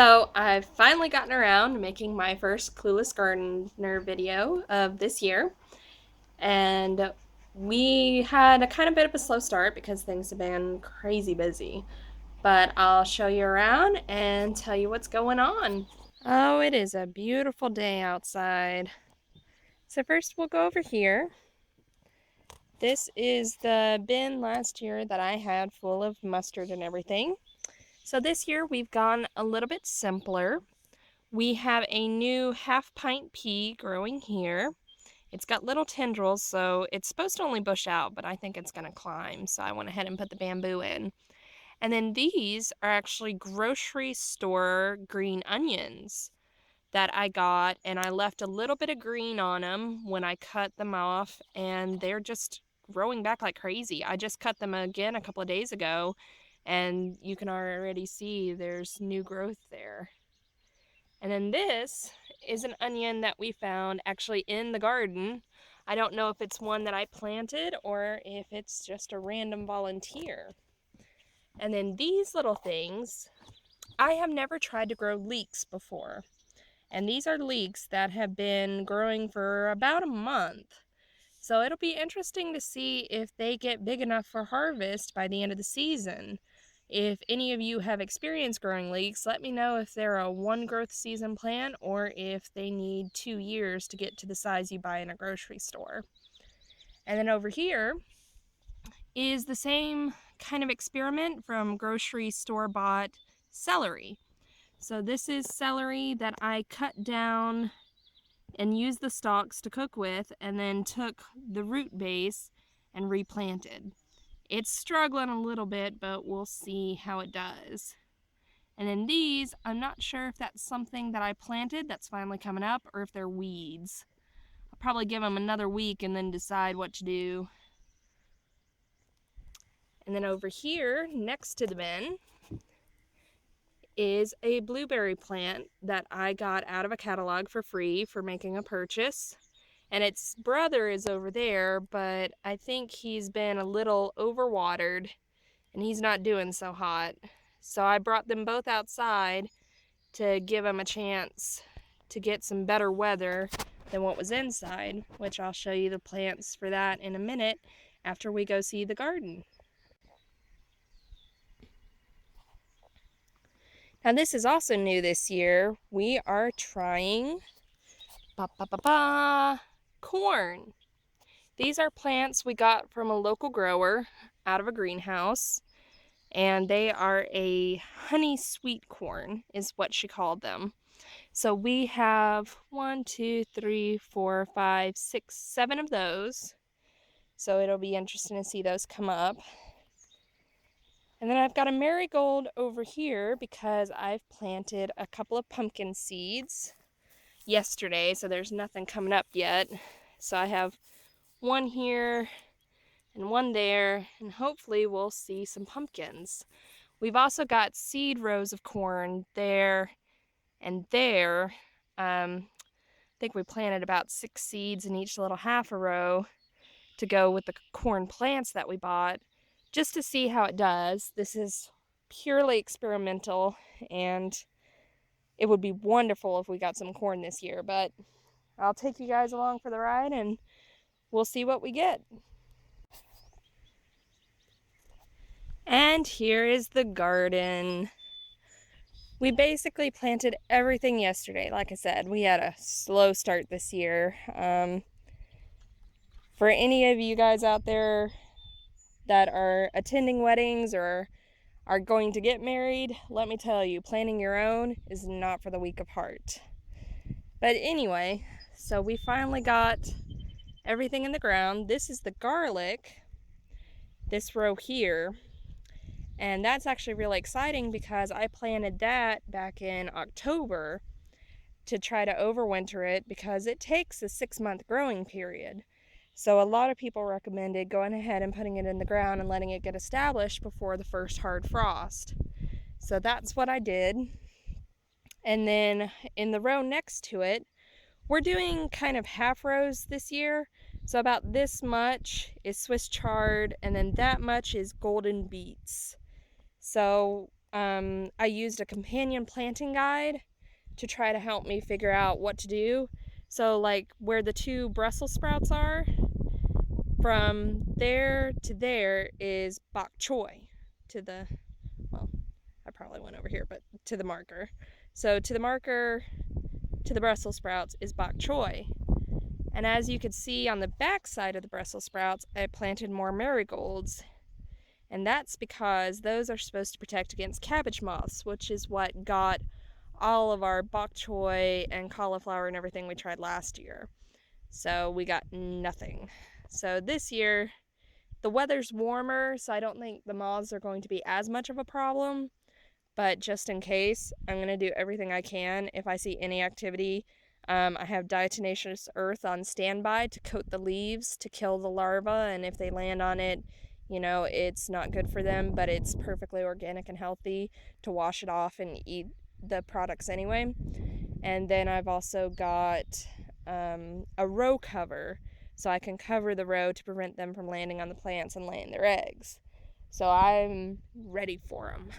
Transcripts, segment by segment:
So I've finally gotten around to making my first Clueless Gardener video of this year. And we had a kind of bit of a slow start because things have been crazy busy. But I'll show you around and tell you what's going on. Oh, it is a beautiful day outside. So first we'll go over here. This is the bin last year that I had full of mustard and everything. So this year we've gone a little bit simpler. We have a new half-pint pea growing here. It's got little tendrils, so it's supposed to only bush out, but I think it's going to climb, so I went ahead and put the bamboo in. And then these are actually grocery store green onions that I got, and I left a little bit of green on them when I cut them off, and they're just growing back like crazy. I just cut them again a couple of days ago, and you can already see there's new growth there. And then this is an onion that we found actually in the garden. I don't know if it's one that I planted or if it's just a random volunteer. And then these little things, I have never tried to grow leeks before. And these are leeks that have been growing for about a month. So it'll be interesting to see if they get big enough for harvest by the end of the season. If any of you have experience growing leeks, let me know if they're a one growth season plant or if they need 2 years to get to the size you buy in a grocery store. And then over here is the same kind of experiment from grocery store bought celery. So this is celery that I cut down and used the stalks to cook with, and then took the root base and replanted. It's struggling a little bit, but we'll see how it does. And then these, I'm not sure if that's something that I planted that's finally coming up or if they're weeds. I'll probably give them another week and then decide what to do. And then over here, next to the bin, is a blueberry plant that I got out of a catalog for free for making a purchase. And its brother is over there, but I think he's been a little overwatered and he's not doing so hot. So I brought them both outside to give him a chance to get some better weather than what was inside, which I'll show you the plants for that in a minute after we go see the garden. Now this is also new this year. We are trying corn. These are plants we got from a local grower out of a greenhouse, and they are a honey sweet corn is what she called them. So we have 1, 2, 3, 4, 5, 6, 7 of those. So it'll be interesting to see those come up. And then I've got a marigold over here because I've planted a couple of pumpkin seeds yesterday, so there's nothing coming up yet. So I have one here and one there, and hopefully we'll see some pumpkins. We've also got seed rows of corn there and there. I think we planted about 6 seeds in each little half a row to go with the corn plants that we bought, just to see how it does. This is purely experimental, and it would be wonderful if we got some corn this year, but I'll take you guys along for the ride and we'll see what we get. And here is the garden. We basically planted everything yesterday. Like I said, we had a slow start this year. For any of you guys out there that are attending weddings or are going to get married, let me tell you, planning your own is not for the weak of heart. But anyway, so we finally got everything in the ground. This is the garlic, this row here, and that's actually really exciting because I planted that back in October to try to overwinter it because it takes a 6-month growing period. So a lot of people recommended going ahead and putting it in the ground and letting it get established before the first hard frost. So that's what I did. And then in the row next to it, we're doing kind of half rows this year. So about this much is Swiss chard, and then that much is golden beets. So I used a companion planting guide to try to help me figure out what to do. So like where the 2 Brussels sprouts are, from there to there is bok choy. To the, well, I probably went over here, but to the marker. So to the marker, to the Brussels sprouts is bok choy. And as you can see on the back side of the Brussels sprouts, I planted more marigolds. And that's because those are supposed to protect against cabbage moths, which is what got all of our bok choy and cauliflower and everything we tried last year. So we got nothing. So this year, the weather's warmer, so I don't think the moths are going to be as much of a problem. But just in case, I'm going to do everything I can. If I see any activity, I have diatomaceous earth on standby to coat the leaves to kill the larvae, and if they land on it, you know, it's not good for them, but it's perfectly organic and healthy to wash it off and eat the products anyway. And then I've also got a row cover, so I can cover the row to prevent them from landing on the plants and laying their eggs. So I'm ready for them.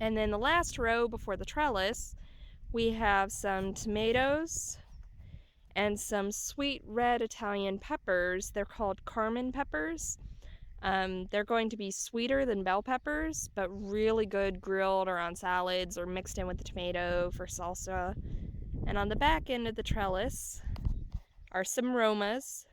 And then the last row before the trellis, we have some tomatoes and some sweet red Italian peppers. They're called Carmen peppers. They're going to be sweeter than bell peppers, but really good grilled or on salads or mixed in with the tomato for salsa. And on the back end of the trellis are some Romas.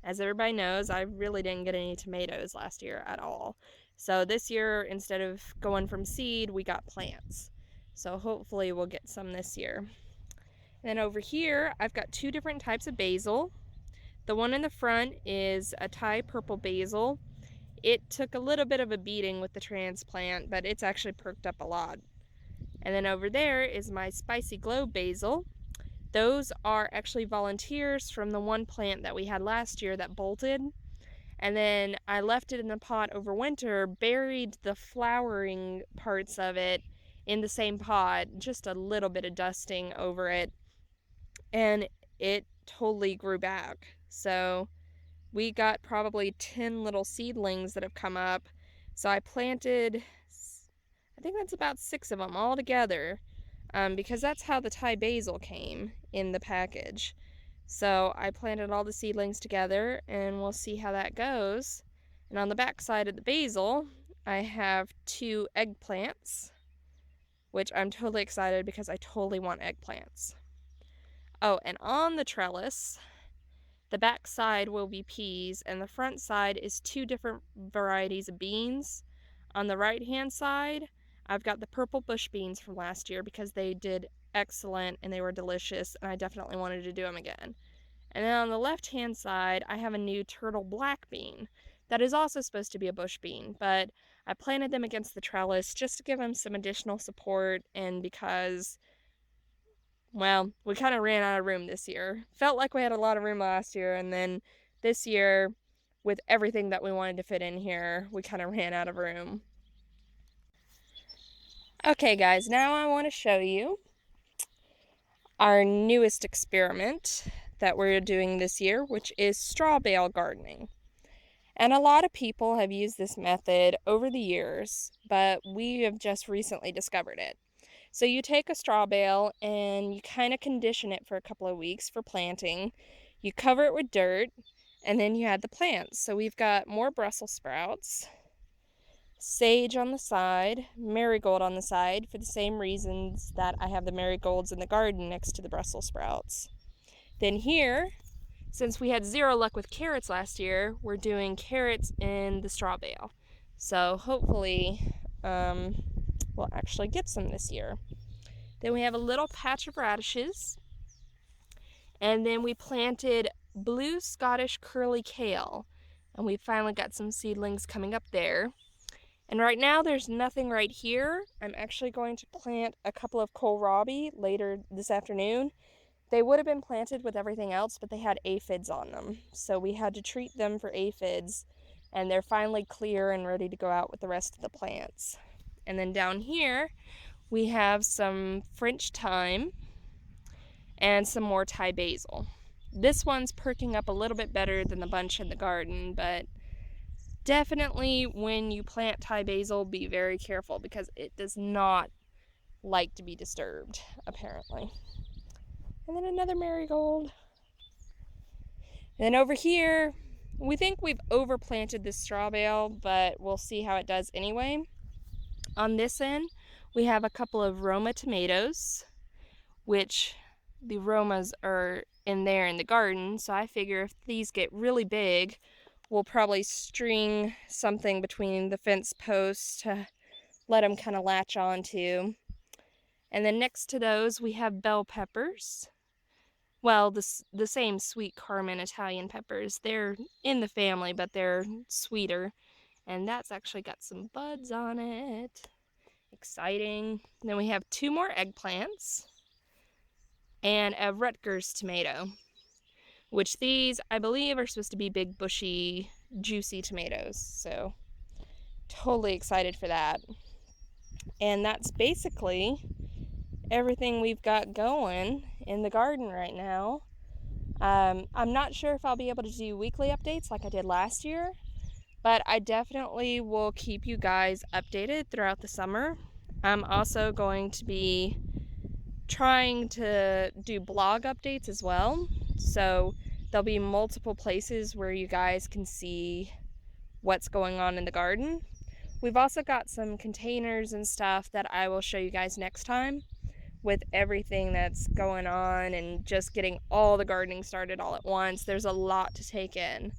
As everybody knows, I really didn't get any tomatoes last year at all. So this year, instead of going from seed, we got plants. So hopefully we'll get some this year. And then over here, I've got 2 different types of basil. The one in the front is a Thai purple basil. It took a little bit of a beating with the transplant, but it's actually perked up a lot. And then over there is my spicy glow basil. Those are actually volunteers from the one plant that we had last year that bolted. And then I left it in the pot over winter, buried the flowering parts of it in the same pot, just a little bit of dusting over it, and it totally grew back. So we got probably 10 little seedlings that have come up. So I planted, I think that's about 6 of them all together, because that's how the Thai basil came in the package. So I planted all the seedlings together, and we'll see how that goes. And on the back side of the basil, I have 2 eggplants, which I'm totally excited because I totally want eggplants. Oh, and on the trellis, the back side will be peas, and the front side is 2 different varieties of beans. On the right-hand side, I've got the purple bush beans from last year because they did excellent and they were delicious, and I definitely wanted to do them again. And then on the left-hand side, I have a new turtle black bean that is also supposed to be a bush bean, but I planted them against the trellis just to give them some additional support, and because, well, we kind of ran out of room this year. Felt like we had a lot of room last year, and then this year, with everything that we wanted to fit in here, we kind of ran out of room. Okay, guys, now I want to show you our newest experiment that we're doing this year, which is straw bale gardening. And a lot of people have used this method over the years, but we have just recently discovered it. So you take a straw bale and you kind of condition it for a couple of weeks for planting. You cover it with dirt, and then you add the plants. So we've got more Brussels sprouts, sage on the side, marigold on the side for the same reasons that I have the marigolds in the garden next to the Brussels sprouts. Then here, since we had 0 luck with carrots last year, we're doing carrots in the straw bale. So hopefully we'll actually get some this year. Then we have a little patch of radishes. And then we planted blue Scottish curly kale. And we finally got some seedlings coming up there. And right now there's nothing right here. I'm actually going to plant a couple of kohlrabi later this afternoon. They would have been planted with everything else, but they had aphids on them. So we had to treat them for aphids, and they're finally clear and ready to go out with the rest of the plants. And then down here, we have some French thyme and some more Thai basil. This one's perking up a little bit better than the bunch in the garden, but definitely when you plant Thai basil, be very careful because it does not like to be disturbed, apparently. And then another marigold. And then over here, we think we've overplanted this straw bale, but we'll see how it does anyway. On this end, we have a couple of Roma tomatoes, which the Romas are in there in the garden. So I figure if these get really big, we'll probably string something between the fence posts to let them kind of latch onto. And then next to those, we have bell peppers. Well, the same sweet Carmen Italian peppers. They're in the family, but they're sweeter. And that's actually got some buds on it. Exciting. Then we have 2 more eggplants and a Rutgers tomato, which these, I believe, are supposed to be big, bushy, juicy tomatoes. So totally excited for that. And that's basically everything we've got going in the garden right now. I'm not sure if I'll be able to do weekly updates like I did last year, but I definitely will keep you guys updated throughout the summer. I'm also going to be trying to do blog updates as well. So there'll be multiple places where you guys can see what's going on in the garden. We've also got some containers and stuff that I will show you guys next time with everything that's going on and just getting all the gardening started all at once. There's a lot to take in.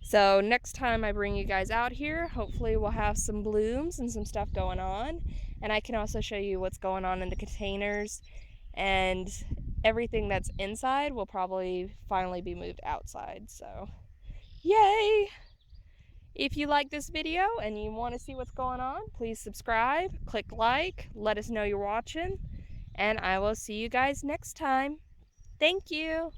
So next time I bring you guys out here, hopefully we'll have some blooms and some stuff going on. And I can also show you what's going on in the containers, and everything that's inside will probably finally be moved outside. So yay! If you like this video and you want to see what's going on, please subscribe, click like, let us know you're watching, and I will see you guys next time. Thank you!